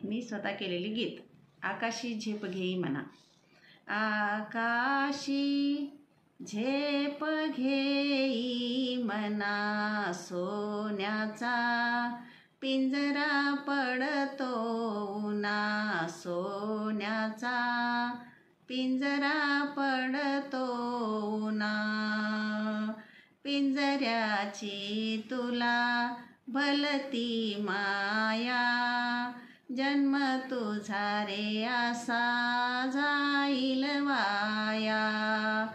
मी स्वतः केलेली गीत. आकाशी झेप घेई मना. आकाशी झेप घेई मना, सोन्याचा पिंजरा पडतो उन्हा. सोन्याचा पिंजरा पडतो उन्हा. पिंजऱ्याची तुला भलती माया, जन्म तुझा रे असा जाईल वाया.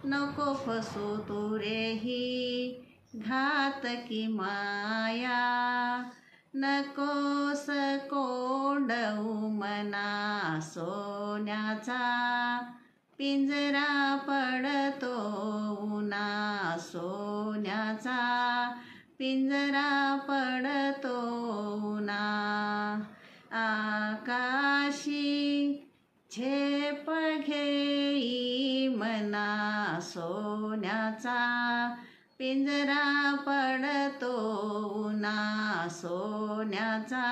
नको फसू तू रे ही घातकी माया, नकोस कोंडऊ मना. सोन्याचा पिंजरा पडतो उन्हा. सोन्याचा पिंजरा पडतो उन्हा. आकाशी झेप घेई मना, सोन्याचा पिंजरा पडतो उन्हा. सोन्याचा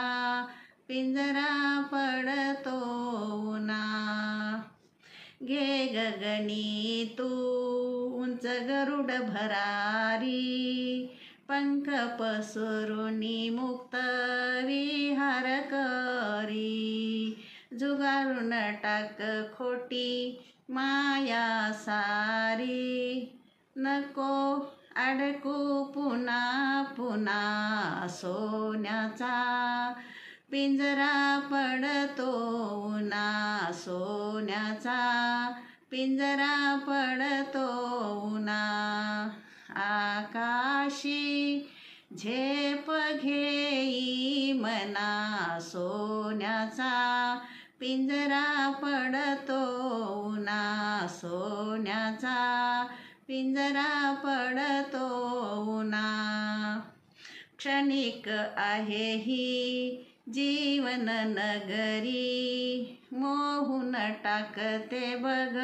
पिंजरा पडतो उन्हा. घे गगनी तू उंच गरुड भरारी, पंख पसरुनी मुक्त विहार करी. जुगारून टाक खोटी माया सारी, नको अडकू पुन्हा पुन्हा. सोन्याचा पिंजरा पडतो उन्हा. सोन्याचा पिंजरा पडतो उन्हा. आकाशी झेप घेई मना, सोन्याचा पिंजरा पडतो उन्हा. सोन्याचा पिंजरा पडतो उन्हा. क्षणिक आहे ही जीवन नगरी, मोहून टाकते बघ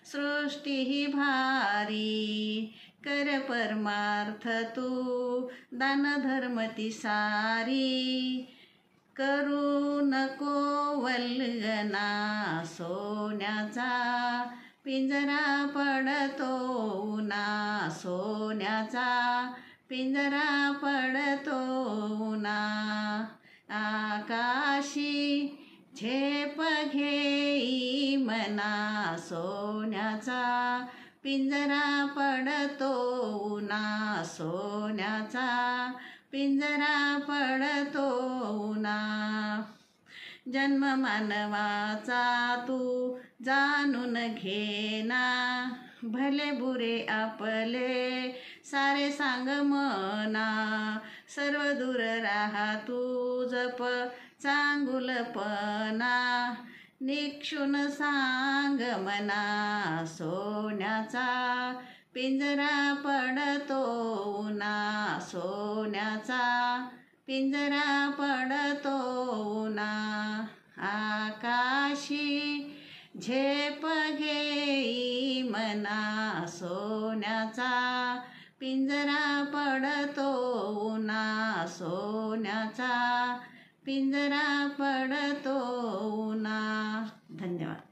सृष्टी ही भारी. कर परमार्थ तू दान धर्म ती सारी, करू नको वल्गना. सोन्याचा पिंजरा पडतो उन्हा. सोन्याचा पिंजरा पडतो उन्हा. आकाशी झेप घेई मना, सोन्याचा पिंजरा पडतो उन्हा. सोन्याचा पिंजरा पडतो उन्हा. जन्म मानवाचा तू जाणून घेना, भले बुरे आपले सारे सांग मना. सर्व दूर राहा तू जप चांगुलपणा, निक्षून सांग मना. सोन्याचा पिंजरा पडतो उन्हा. सोन्याचा पिंजरा पडतो उन्हा. आकाशी झेप घेई मना, सोन्याचा पिंजरा पडतो उन्हा. सोन्याचा पिंजरा पडतो उन्हा. धन्यवाद.